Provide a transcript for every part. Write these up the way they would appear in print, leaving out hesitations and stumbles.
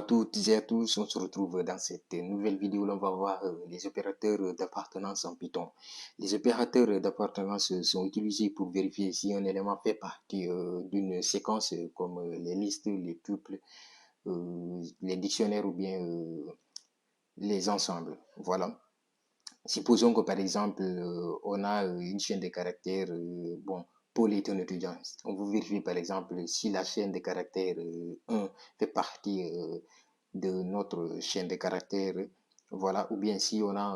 toutes et à tous, on se retrouve dans cette nouvelle vidéo où l'on va voir les opérateurs d'appartenance en Python. Les opérateurs d'appartenance sont utilisés pour vérifier si un élément fait partie d'une séquence comme les listes, les tuples, les dictionnaires ou bien les ensembles. Voilà. Supposons que par exemple, on a une chaîne de caractères, Paul est un étudiant. On veut vérifier par exemple si la chaîne de caractères 1 fait partie de notre chaîne de caractères, voilà, ou bien si on a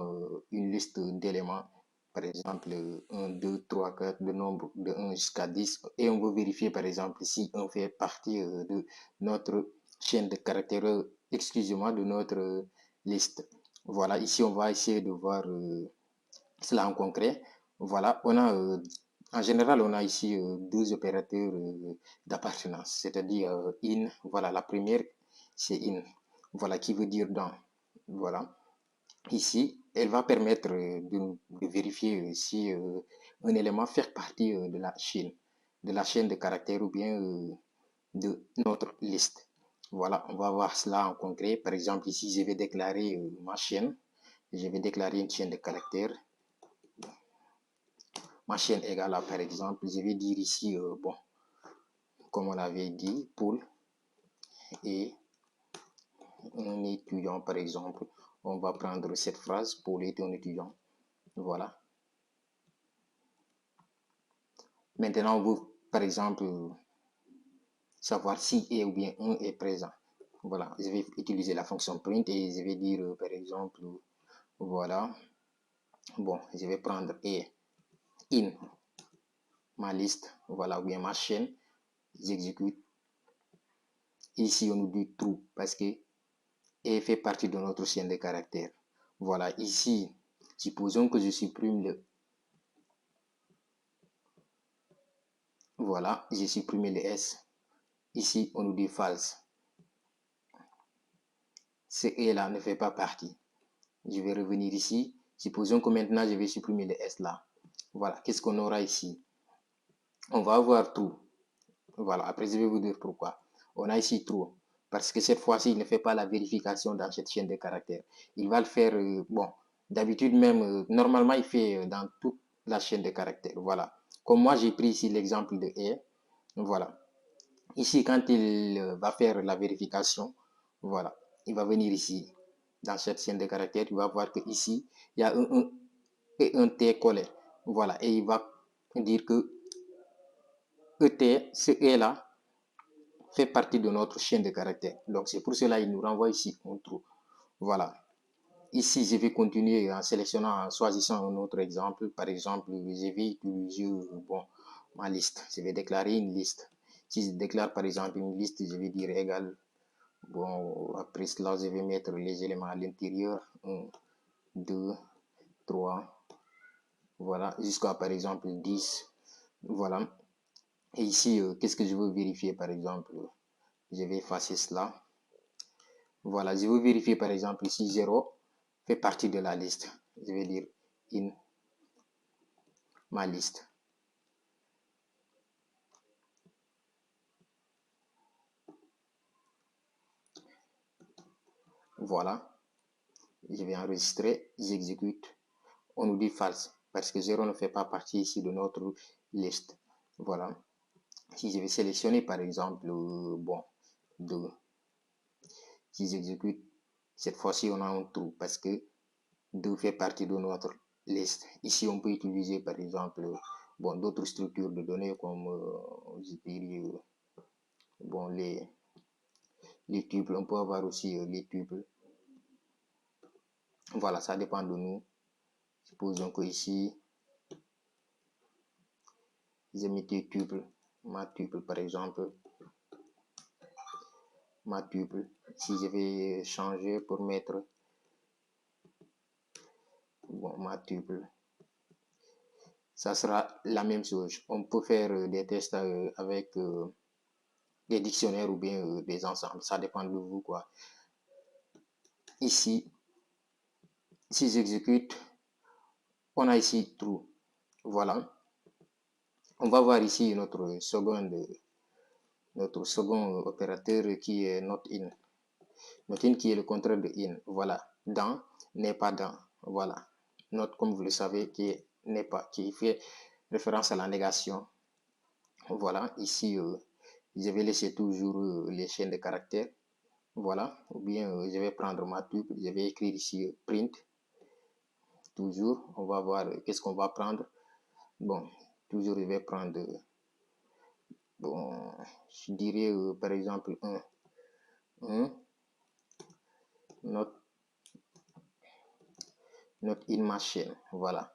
une liste d'éléments, par exemple 1, 2, 3, 4, de nombre de 1 jusqu'à 10, et on veut vérifier par exemple si on fait partie de notre chaîne de caractères, exclusivement de notre liste. Voilà, ici on va essayer de voir cela en concret. Voilà, on a en général, on a ici deux opérateurs d'appartenance, c'est-à-dire in. Voilà, la première, c'est in. Voilà, qui veut dire dans. Voilà. Ici, elle va permettre de vérifier si un élément fait partie de la chaîne de caractères ou bien de notre liste. Voilà, on va voir cela en concret. Par exemple, ici, je vais déclarer ma chaîne. Je vais déclarer une chaîne de caractères. Ma chaîne égale à, par exemple, je vais dire ici, comme on l'avait dit, Paul et un étudiant, par exemple. On va prendre cette phrase, Paul est un étudiant. Voilà. Maintenant, on veut, par exemple, savoir si et ou bien un est présent. Voilà, je vais utiliser la fonction print et je vais dire, par exemple, voilà, bon, je vais prendre et in ma liste, voilà, ou bien ma chaîne, j'exécute. Ici, on nous dit true parce que et fait partie de notre chaîne de caractères. Voilà, ici, supposons que je supprime le... Voilà, j'ai supprimé le S. Ici, on nous dit false. Ce et là ne fait pas partie. Je vais revenir ici. Supposons que maintenant, je vais supprimer le S là. Voilà, qu'est-ce qu'on aura ici? On va avoir true. Voilà, après, je vais vous dire pourquoi. On a ici true. Parce que cette fois-ci, il ne fait pas la vérification dans cette chaîne de caractères. Il va le faire, bon, d'habitude même, normalement, il fait dans toute la chaîne de caractères. Voilà. Comme moi, j'ai pris ici l'exemple de et. Voilà. Ici, quand il va faire la vérification, voilà, il va venir ici, dans cette chaîne de caractères, il va voir que ici, il y a un T collé. Voilà. Et il va dire que ET, ce E là, fait partie de notre chaîne de caractères. Donc, c'est pour cela qu'il nous renvoie ici un trou. Voilà. Ici, je vais continuer en sélectionnant, en choisissant un autre exemple. Par exemple, je vais utiliser ma liste. Je vais déclarer une liste. Si je déclare par exemple une liste, je vais dire égal. Bon, après cela, je vais mettre les éléments à l'intérieur. 1, 2, 3. Voilà, jusqu'à par exemple 10. Voilà. Et ici, qu'est-ce que je veux vérifier par exemple? Je vais effacer cela. Voilà, je veux vérifier par exemple ici 0 fait partie de la liste. Je vais dire in ma liste. Voilà, je vais enregistrer, j'exécute. On nous dit false parce que 0 ne fait pas partie ici de notre liste. Voilà. Si je vais sélectionner par exemple, 2, si j'exécute, cette fois-ci on a un trou parce que 2 fait partie de notre liste. Ici on peut utiliser par exemple d'autres structures de données comme je dirais, les tuples. On peut avoir aussi les tuples. Voilà, ça dépend de nous. Supposons que ici, j'ai mis tuple, ma tuple par exemple, ma tuple. Si je vais changer pour mettre ma tuple, ça sera la même chose. On peut faire des tests avec des dictionnaires ou bien des ensembles. Ça dépend de vous, quoi. Ici, si j'exécute, on a ici true. Voilà. On va voir ici notre second opérateur qui est not in. Not in qui est le contraire de in. Voilà. Dans n'est pas dans. Voilà. Not, comme vous le savez, qui n'est pas, qui fait référence à la négation. Voilà. Ici, je vais laisser toujours les chaînes de caractères. Voilà. Ou bien, je vais prendre ma tuple. Je vais écrire ici print. Toujours. On va voir qu'est-ce qu'on va prendre. Bon, toujours, je vais prendre, bon, je dirais par exemple un not in ma chaîne. Voilà.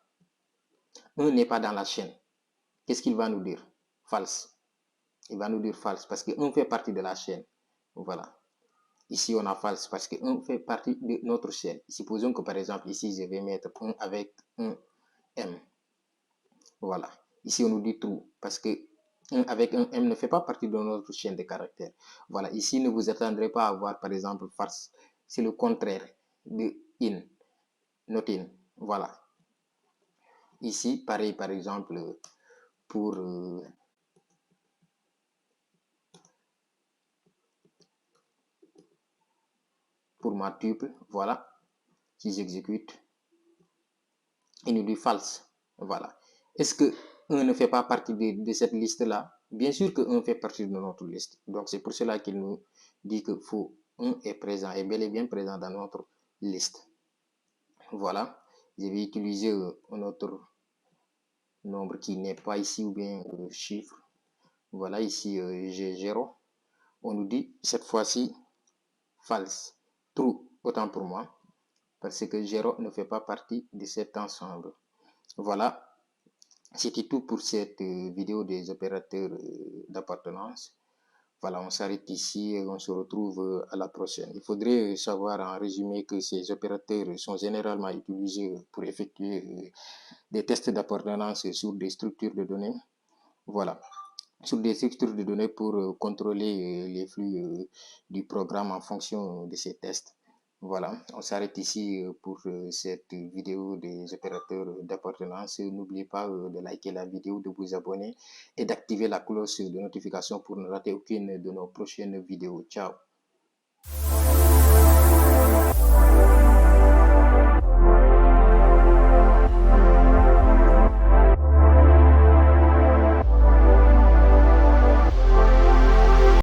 1 n'est pas dans la chaîne. Qu'est-ce qu'il va nous dire? False. Il va nous dire false parce que 1 fait partie de la chaîne. Voilà. Ici, on a false parce que 1 fait partie de notre chaîne. Supposons que par exemple, ici, je vais mettre 1 avec un M. Voilà. Ici, on nous dit true parce que 1 avec un M ne fait pas partie de notre chaîne de caractères. Voilà. Ici, ne vous attendrez pas à voir par exemple false. C'est le contraire de in. Not in. Voilà. Ici, pareil, par exemple, pour ma tuple, voilà, si j'exécute, il nous dit false. Voilà. Est-ce que 1 ne fait pas partie de cette liste-là? Bien sûr que 1 fait partie de notre liste. Donc, c'est pour cela qu'il nous dit que faux, 1 est présent, est bel et bien présent dans notre liste. Voilà. Je vais utiliser un autre nombre qui n'est pas ici ou bien chiffre. Voilà, ici, j'ai 0. On nous dit cette fois-ci false. True, autant pour moi, parce que 0 ne fait pas partie de cet ensemble. Voilà, c'était tout pour cette vidéo des opérateurs d'appartenance. Voilà, on s'arrête ici et on se retrouve à la prochaine. Il faudrait savoir en résumé que ces opérateurs sont généralement utilisés pour effectuer des tests d'appartenance sur des structures de données. Voilà, sur des structures de données pour contrôler les flux du programme en fonction de ces tests. Voilà, on s'arrête ici pour cette vidéo des opérateurs d'appartenance. N'oubliez pas de liker la vidéo, de vous abonner et d'activer la cloche de notification pour ne rater aucune de nos prochaines vidéos. Ciao!